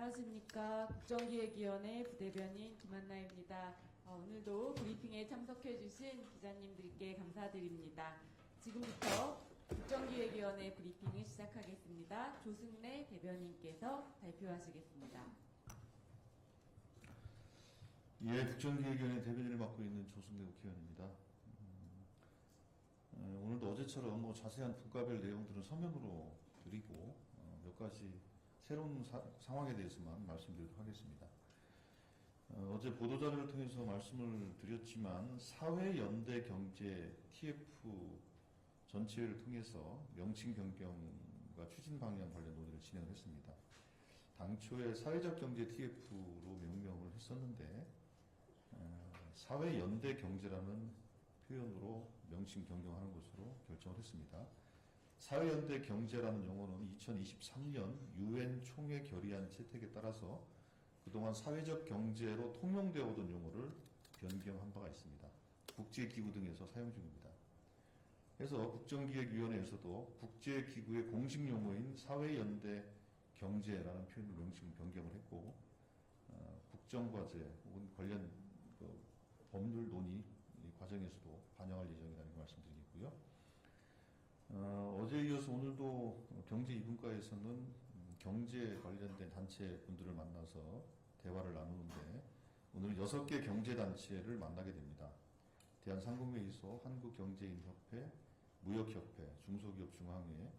안녕하십니까. 국정기획위원회 부대변인 김한나입니다. 오늘도 브리핑에 참석해주신 기자님들께 감사드립니다. 지금부터 국정기획위원회 브리핑을 시작하겠습니다. 조승래 대변인께서 발표하시겠습니다. 예, 국정기획위원회 대변인을 맡고 있는 조승래 국회의원입니다. 오늘도 어제처럼 자세한 분과별 내용들은 서면으로 드리고 몇 가지 새로운 상황에 대해서만 말씀드리도록 하겠습니다. 어제 보도자료를 통해서 말씀을 드렸지만 사회연대경제 TF 전체회를 통해서 명칭 변경과 추진 방향 관련 논의를 진행을 했습니다. 당초에 사회적경제 TF로 명명을 했었는데 사회연대경제라는 표현으로 명칭 변경하는 것으로 결정을 했습니다. 사회연대경제라는 용어는 2023년 UN 총회 결의안 채택에 따라서 그동안 사회적 경제로 통용되어 오던 용어를 변경한 바가 있습니다. 국제기구 등에서 사용 중입니다. 그래서 국정기획위원회에서도 국제기구의 공식 용어인 사회연대경제라는 표현을 명칭 변경을 했고 국정과제 혹은 관련 법률 논의 과정에서도 반영할 예정이라는 말씀드리겠고요. 어제에 이어서 오늘도 경제 2분과에서는 경제 관련된 단체 분들을 만나서 대화를 나누는데 오늘 6개 경제단체를 만나게 됩니다. 대한상공회의소, 한국경제인협회, 무역협회, 중소기업중앙회,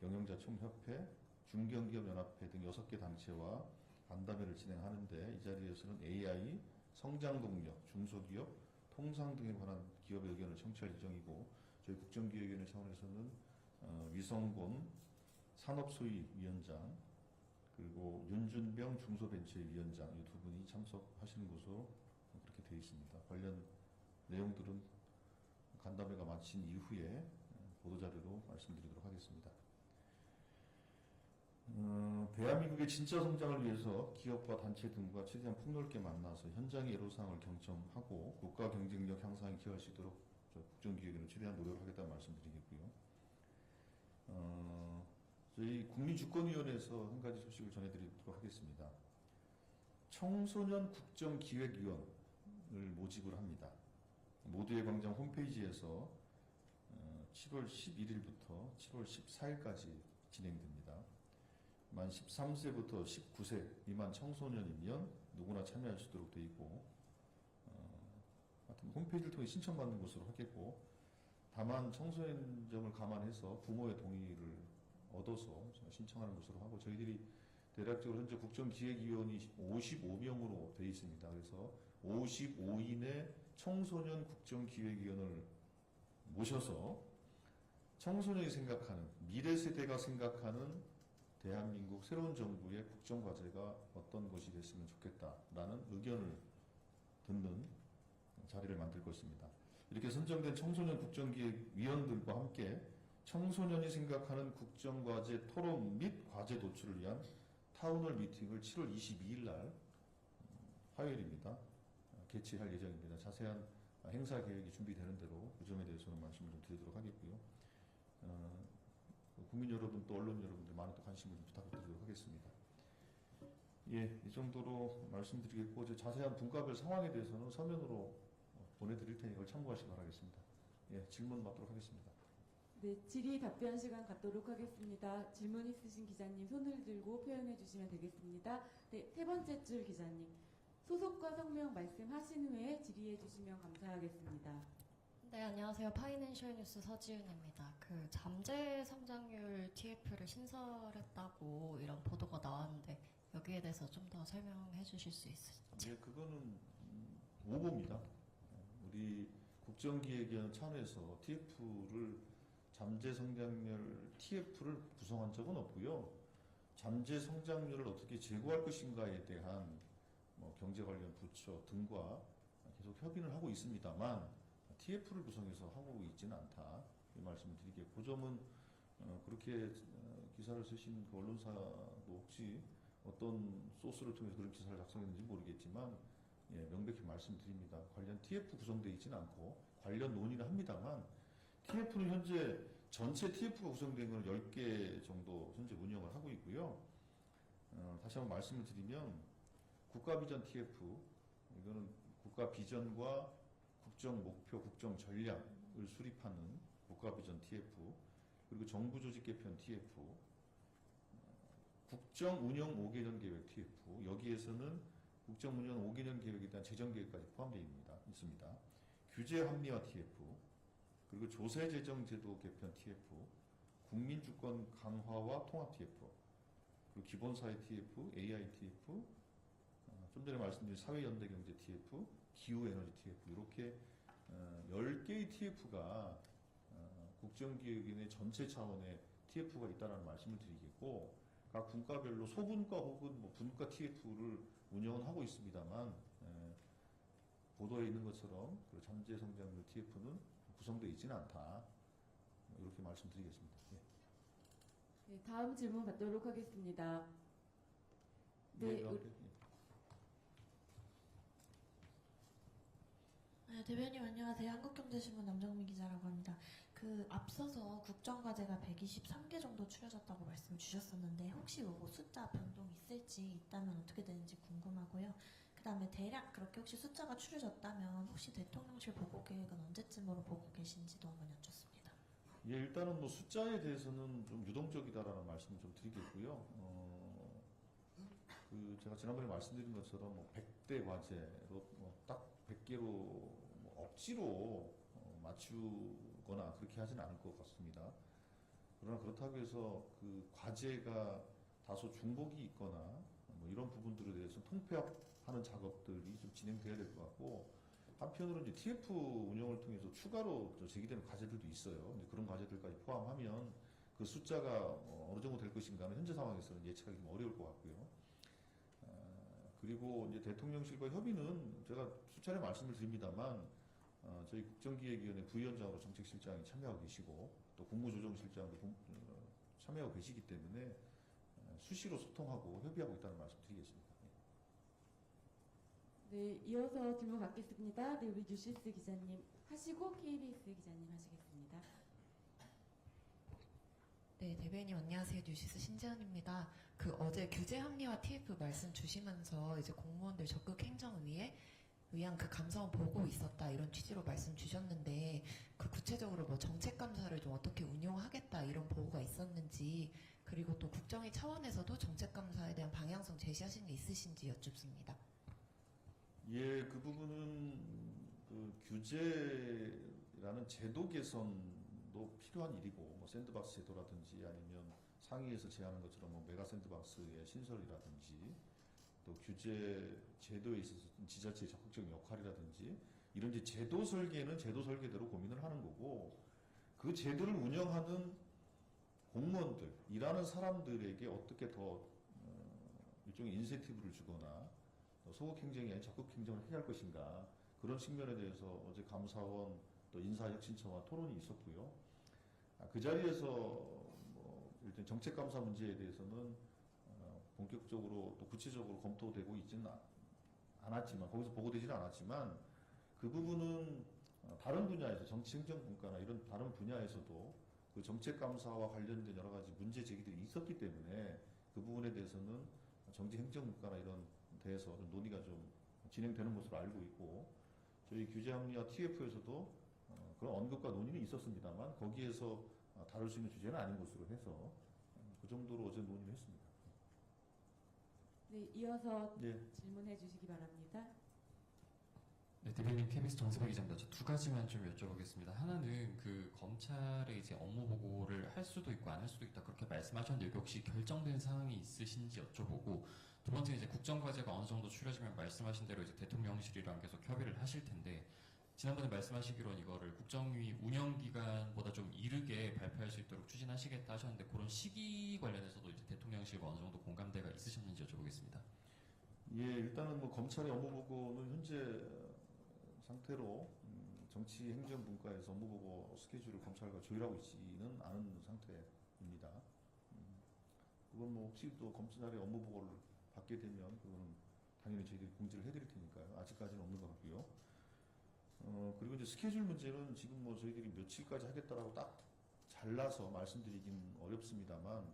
경영자총협회, 중견기업연합회 등 6개 단체와 간담회를 진행하는데 이 자리에서는 AI, 성장동력, 중소기업, 통상 등에 관한 기업의 의견을 청취할 예정이고 저희 국정기획위원회 차원에서는 위성곤 산업소위위원장 그리고 윤준병 중소벤처위원장 이 두 분이 참석하시는 것으로 그렇게 되어 있습니다. 관련 내용들은 간담회가 마친 이후에 보도자료로 말씀드리도록 하겠습니다. 대한민국의 진짜 성장을 위해서 기업과 단체 등과 최대한 폭넓게 만나서 현장의 애로사항을 경청하고 국가 경쟁력 향상에 기여할 수 있도록 국정기획위는 최대한 노력을 하겠다는 말씀드리겠고요. 저희 국민주권위원회에서 한 가지 소식을 전해드리도록 하겠습니다. 청소년 국정기획위원을 모집을 합니다. 모두의 광장 홈페이지에서 7월 11일부터 7월 14일까지 진행됩니다. 만 13세부터 19세 미만 청소년이면 누구나 참여할 수 있도록 되어 있고 홈페이지를 통해 신청받는 것으로 하겠고 다만 청소년점을 감안해서 부모의 동의를 얻어서 신청하는 것으로 하고 저희들이 대략적으로 현재 국정기획위원이 55명으로 되어 있습니다. 그래서 55인의 청소년 국정기획위원을 모셔서 청소년이 생각하는 미래 세대가 생각하는 대한민국 새로운 정부의 국정과제가 어떤 것이 됐으면 좋겠다라는 의견을 듣는 자리를 만들 것입니다. 이렇게 선정된 청소년 국정기획위원들과 함께 청소년이 생각하는 국정과제 토론 및 과제 도출을 위한 타운홀 미팅을 7월 22일 날 화요일입니다. 개최할 예정입니다. 자세한 행사 계획이 준비되는 대로 그 점에 대해서는 말씀을 좀 드리도록 하겠고요. 국민 여러분 또 언론 여러분들 많은 또 관심을 좀 부탁드리도록 하겠습니다. 예, 이 정도로 말씀드리겠고 자세한 분과별 상황에 대해서는 서면으로 보내드릴 테니 이걸 참고하시기 바라겠습니다. 예, 질문 받도록 하겠습니다. 네, 질의 답변 시간 갖도록 하겠습니다. 질문 있으신 기자님 손을 들고 표현해 주시면 되겠습니다. 네, 세 번째 줄 기자님. 소속과 성명 말씀하신 후에 질의해 주시면 감사하겠습니다. 네, 안녕하세요. 파이낸셜 뉴스 서지윤입니다. 잠재 성장률 TF를 신설했다고 이런 보도가 나왔는데 여기에 대해서 좀 더 설명해 주실 수 있으신지? 예, 그거는 오보입니다. 우리 국정기획위원 차원에서 TF를 잠재 성장률 TF를 구성한 적은 없고요. 잠재 성장률을 어떻게 제고할 것인가에 대한 경제 관련 부처 등과 계속 협의를 하고 있습니다만 TF를 구성해서 하고 있지는 않다 이 말씀을 드리겠고 그 점은 그렇게 기사를 쓰신 그 언론사도 혹시 어떤 소스를 통해서 그런 기사를 작성했는지 모르겠지만 예, 명백히 말씀드립니다. 관련 TF 구성되어 있지는 않고 관련 논의를 합니다만 TF는 현재 전체 TF가 구성된 건 10개 정도 현재 운영을 하고 있고요. 다시 다시 한번 말씀을 드리면 국가 비전 TF, 이거는 국가 비전과 국정 목표, 국정 전략을 수립하는 국가 비전 TF, 그리고 정부 조직 개편 TF, 국정 운영 5개년 계획 TF, 여기에서는 국정 운영 5개년 계획에 대한 재정 계획까지 포함되어 있습니다. 규제 합리화 TF, 그리고 조세 재정 제도 개편 TF, 국민 주권 강화와 통합 TF, 그리고 기본사회 TF, AI TF, 좀 전에 말씀드린 사회연대경제 TF, 기후에너지 TF, 이렇게 10개의 TF가 국정기획위원회 전체 차원의 TF가 있다는 말씀을 드리겠고, 각 분과별로 소분과 혹은 뭐 분과 TF를 운영은 하고 있습니다만, 보도에 있는 것처럼 그 잠재성장률 TF는 구성되어 있지는 않다, 이렇게 말씀드리겠습니다. 예. 네, 다음 질문 받도록 하겠습니다. 네, 네, 대변인 안녕하세요. 한국경제신문 남정미 기자라고 합니다. 그 앞서서 국정과제가 123개 정도 추려졌다고 말씀 주셨었는데 혹시 뭐 숫자 변동 있을지 있다면 어떻게 되는지 궁금하고요. 그 다음에 대략 그렇게 혹시 숫자가 추려졌다면 혹시 대통령실 보고 계획은 언제쯤으로 보고 계신지도 한번 여쭙습니다. 예, 일단은 뭐 숫자에 대해서는 좀 유동적이다라는 말씀을 좀 드리겠고요. 제가 지난번에 말씀드린 것처럼 뭐 100대 과제로 딱 100개로 억지로 맞추거나 그렇게 하진 않을 것 같습니다. 그러나 그렇다고 해서 그 과제가 다소 중복이 있거나 뭐 이런 부분들에 대해서 통폐합하는 작업들이 좀 진행돼야 될 것 같고, 한편으로 이제 TF 운영을 통해서 추가로 제기되는 과제들도 있어요. 이제 그런 과제들까지 포함하면 그 숫자가 어느 정도 될 것인가는 현재 상황에서는 예측하기 좀 어려울 것 같고요. 그리고 이제 대통령실과 협의는 제가 수차례 말씀을 드립니다만, 저희 국정기획위원회 부위원장으로 정책실장이 참여하고 계시고 또 국무조정실장도 참여하고 계시기 때문에 수시로 소통하고 협의하고 있다는 말씀 드리겠습니다. 네, 이어서 질문 받겠습니다. 네, 우리 뉴시스 기자님 하시고 KBS 기자님 하시겠습니다. 네, 대변인 안녕하세요. 뉴시스 신재현입니다. 그 어제 규제 합리화 TF 말씀 주시면서 이제 공무원들 적극 행정을 위한 그 감사원 보고 있었다 이런 취지로 말씀 주셨는데, 그 구체적으로 뭐 정책 감사를 좀 어떻게 운용하겠다 이런 보고가 있었는지, 그리고 또 국정위 차원에서도 정책 감사에 대한 방향성 제시하신 게 있으신지 여쭙습니다. 예, 그 부분은 그 규제라는 제도 개선도 필요한 일이고, 뭐 샌드박스 제도라든지 아니면 상위에서 제안한 것처럼 뭐 메가 샌드박스의 신설이라든지, 또 규제 제도에 있어서 지자체의 적극적인 역할이라든지, 이런 이제 제도 설계는 제도 설계대로 고민을 하는 거고, 그 제도를 운영하는 공무원들, 일하는 사람들에게 어떻게 더 일종의 인센티브를 주거나 소극 행정이 아닌 적극 행정을 해야 할 것인가, 그런 측면에 대해서 어제 감사원 또 인사혁신처와 토론이 있었고요. 그 자리에서 뭐 일단 정책감사 문제에 대해서는 본격적으로 또 구체적으로 검토되고 있지는 않았지만, 거기서 보고되지는 않았지만, 그 부분은 다른 분야에서 정치행정분과나 이런 다른 분야에서도 그 정책감사와 관련된 여러 가지 문제 제기들이 있었기 때문에 그 부분에 대해서는 정치행정분과나 이런 데에서 좀 논의가 좀 진행되는 것으로 알고 있고, 저희 규제합리화 TF에서도 그런 언급과 논의는 있었습니다만 거기에서 다룰 수 있는 주제는 아닌 것으로 해서 그 정도로 어제 논의를 했습니다. 네, 이어서 예. 질문해 주시기 바랍니다. 네, 대변인 KBS 정세배 기자입니다. 저 두 가지만 좀 여쭤보겠습니다. 하나는 그 검찰의 이제 업무 보고를 할 수도 있고 안 할 수도 있다 그렇게 말씀하셨는데, 여기 혹시 결정된 사항이 있으신지 여쭤보고, 두 번째 이제 국정과제가 어느 정도 추려지면 말씀하신 대로 이제 대통령실이랑 계속 협의를 하실 텐데, 지난번에 말씀하시기로는 이거를 국정위 운영 기간보다 좀 이르게 발표할 수 있도록 추진하시겠다 하셨는데, 그런 시기 관련해서도 이제 대통령실과 어느 정도 공감대가 있으셨는지 여쭤보겠습니다. 예, 일단은 뭐 검찰의 업무 보고는 현재 상태로 정치행정분과에서 업무 보고 스케줄을 검찰과 조율하고 있지는 않은 상태입니다. 그건 뭐 혹시 또 검찰의 업무 보고를 받게 되면 그거는 당연히 저희들이 공지를 해드릴 테니까요. 아직까지는 없는 것 같고요. 그리고 이제 스케줄 문제는 지금 뭐 저희들이 며칠까지 하겠다라고 딱 잘라서 말씀드리긴 어렵습니다만,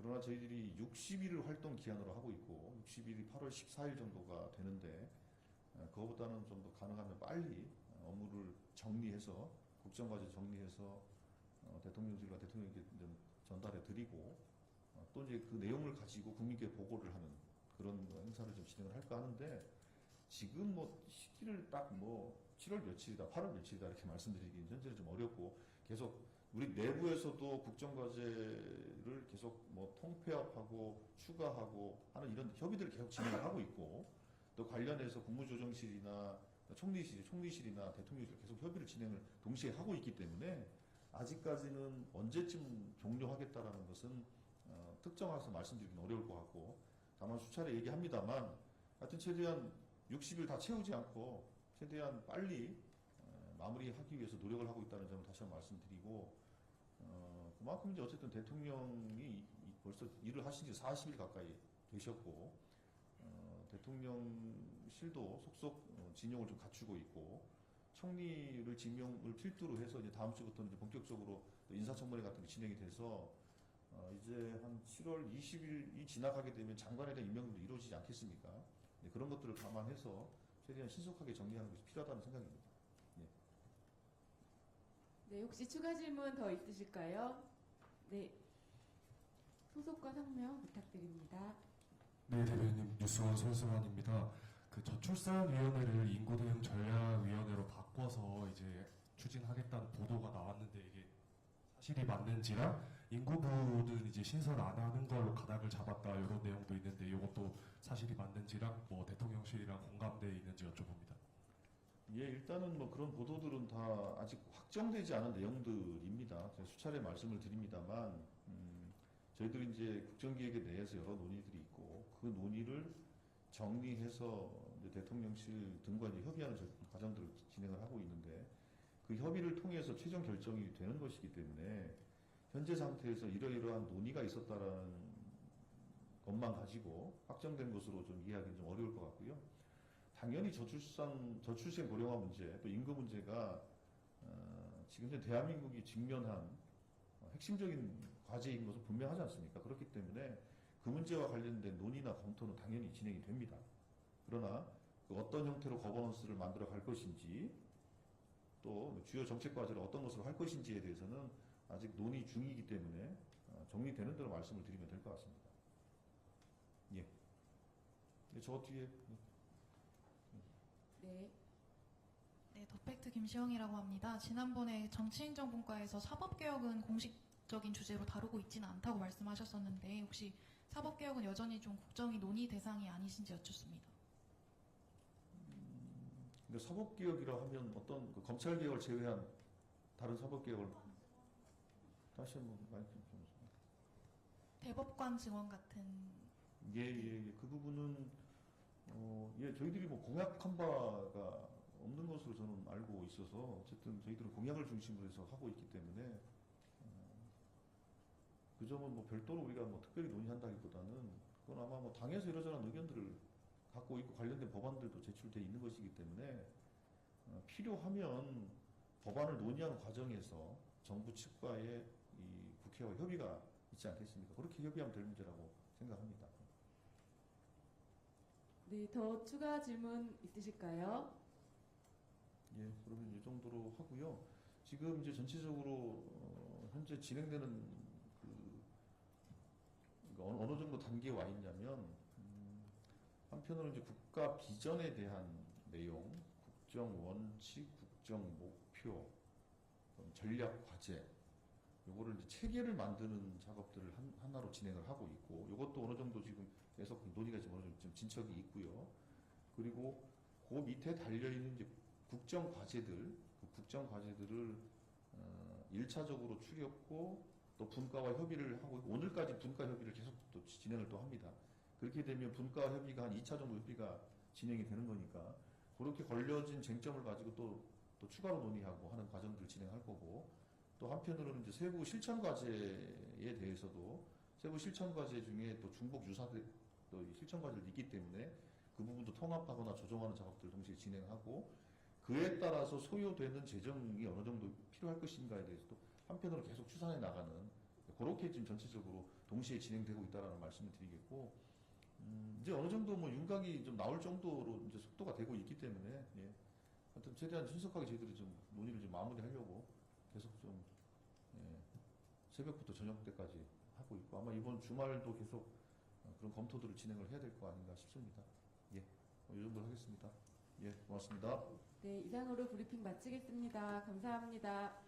그러나 저희들이 60일을 활동 기한으로 하고 있고 60일이 8월 14일 정도가 되는데 그거보다는 좀 더 가능하면 빨리 업무를 정리해서 국정과제 정리해서 대통령실과 대통령께 좀 전달해 드리고 또 이제 그 내용을 가지고 국민께 보고를 하는 그런 행사를 좀 진행을 할까 하는데 지금 뭐 시기를 딱 뭐 7월 며칠이다, 8월 며칠이다 이렇게 말씀드리기는 현재는 좀 어렵고 계속 우리 내부에서도 국정과제를 계속 뭐 통폐합하고 추가하고 하는 이런 협의들을 계속 진행을 하고 있고 또 관련해서 국무조정실이나 총리실이나 대통령실 계속 협의를 진행을 동시에 하고 있기 때문에 아직까지는 언제쯤 종료하겠다라는 것은 특정해서 말씀드리기는 어려울 것 같고 다만 수차례 얘기합니다만 하여튼 최대한 60일 다 채우지 않고 최대한 빨리 마무리하기 위해서 노력을 하고 있다는 점을 다시 한번 말씀드리고 그만큼 이제 어쨌든 대통령이 벌써 일을 하신 지 40일 가까이 되셨고 대통령실도 속속 진용을 좀 갖추고 있고 총리를 지명을 필두로 해서 이제 다음 주부터는 이제 본격적으로 인사청문회 같은 게 진행이 돼서 이제 한 7월 20일이 지나가게 되면 장관에 대한 임명도 이루어지지 않겠습니까? 네, 그런 것들을 감안해서 최대한 신속하게 정리하는 것이 필요하다는 생각입니다. 네, 혹시 추가 질문 더 있으실까요? 네, 소속과 성명 부탁드립니다. 네, 대변인 뉴스원 손승환입니다. 그 저출산위원회를 인구대응 전략위원회로 바꿔서 이제 추진하겠다는 보도가 나왔는데 이게 사실이 맞는지랑 인구부는 이제 신설 안 하는 걸로 가닥을 잡았다 이런 내용도 있는데 이것도 사실이 맞는지랑 뭐 대통령실이랑 공감대에 있는지 여쭤봅니다. 예, 일단은 뭐 그런 보도들은 다 아직 확정되지 않은 내용들입니다. 제가 수차례 말씀을 드립니다만, 저희들이 이제 국정기획에 대해서 여러 논의들이 있고, 그 논의를 정리해서 이제 대통령실 등과 이제 협의하는 과정들을 진행을 하고 있는데, 그 협의를 통해서 최종 결정이 되는 것이기 때문에, 현재 상태에서 이러이러한 논의가 있었다라는 것만 가지고 확정된 것으로 좀 이해하기는 좀 어려울 것 같고요. 당연히 저출생 고령화 문제, 또 인구 문제가 지금 현재 대한민국이 직면한 핵심적인 과제인 것은 분명하지 않습니까? 그렇기 때문에 그 문제와 관련된 논의나 검토는 당연히 진행이 됩니다. 그러나 그 어떤 형태로 거버넌스를 만들어 갈 것인지 또 주요 정책 과제를 어떤 것으로 할 것인지에 대해서는 아직 논의 중이기 때문에 정리되는 대로 말씀을 드리면 될 것 같습니다. 예. 네, 저 뒤에. 네, 네, 더팩트 김시영이라고 합니다. 지난번에 정치인정분과에서 사법개혁은 공식적인 주제로 다루고 있지는 않다고 말씀하셨었는데 혹시 사법개혁은 여전히 좀 국정이 논의 대상이 아니신지 여쭙습니다. 근데 사법개혁이라 하면 어떤 그 검찰개혁을 제외한 다른 사법개혁을 다시 한번 말씀 좀 주세요. 대법관 증원 같은. 예. 그 부분은 예, 저희들이 뭐 공약한 바가 없는 것으로 저는 알고 있어서 어쨌든 저희들은 공약을 중심으로 해서 하고 있기 때문에 그 점은 뭐 별도로 우리가 뭐 특별히 논의한다기보다는 그건 아마 뭐 당에서 이러저러한 의견들을 갖고 있고 관련된 법안들도 제출돼 있는 것이기 때문에 필요하면 법안을 논의하는 과정에서 정부 측과의 이 국회와 협의가 있지 않겠습니까? 그렇게 협의하면 될 문제라고 생각합니다. 네, 더 추가 질문 있으실까요? 예, 그러면 이 정도로 하고요. 지금 이제 전체적으로 현재 진행되는 어느 정도 단계에 와 있냐면 한편으로는 이제 국가 비전에 대한 내용, 국정 원칙, 국정 목표, 전략 과제, 요거를 이제 체계를 만드는 작업들을 하나로 진행을 하고 있고, 요것도 어느 정도 지금 계속 논의가 지금 어느 정도 좀 진척이 있고요. 그리고 그 밑에 달려있는 이제 국정 과제들, 그 국정 과제들을 1차적으로 추렸고, 또 분과와 협의를 하고, 오늘까지 분과 협의를 계속 또 진행을 또 합니다. 그렇게 되면 분과 협의가 한 2차 정도 협의가 진행이 되는 거니까, 그렇게 걸려진 쟁점을 가지고 또 추가로 논의하고 하는 과정들을 진행할 거고, 또 한편으로는 이제 세부 실천 과제에 대해서도 세부 실천 과제 중에 또 중복 유사된 또 실천 과제들이 있기 때문에 그 부분도 통합하거나 조정하는 작업들을 동시에 진행하고, 그에 따라서 소요되는 재정이 어느 정도 필요할 것인가에 대해서도 한편으로 계속 추산해 나가는 그렇게 지금 전체적으로 동시에 진행되고 있다라는 말씀을 드리겠고, 이제 어느 정도 뭐 윤곽이 좀 나올 정도로 이제 속도가 되고 있기 때문에, 예. 하여튼 최대한 신속하게 저희들이 좀 논의를 좀 마무리하려고 계속 좀, 예. 새벽부터 저녁 때까지 하고 있고, 아마 이번 주말도 계속 그런 검토들을 진행을 해야 될 거 아닌가 싶습니다. 예. 이 정도로 하겠습니다. 예. 고맙습니다. 네, 이상으로 브리핑 마치겠습니다. 감사합니다.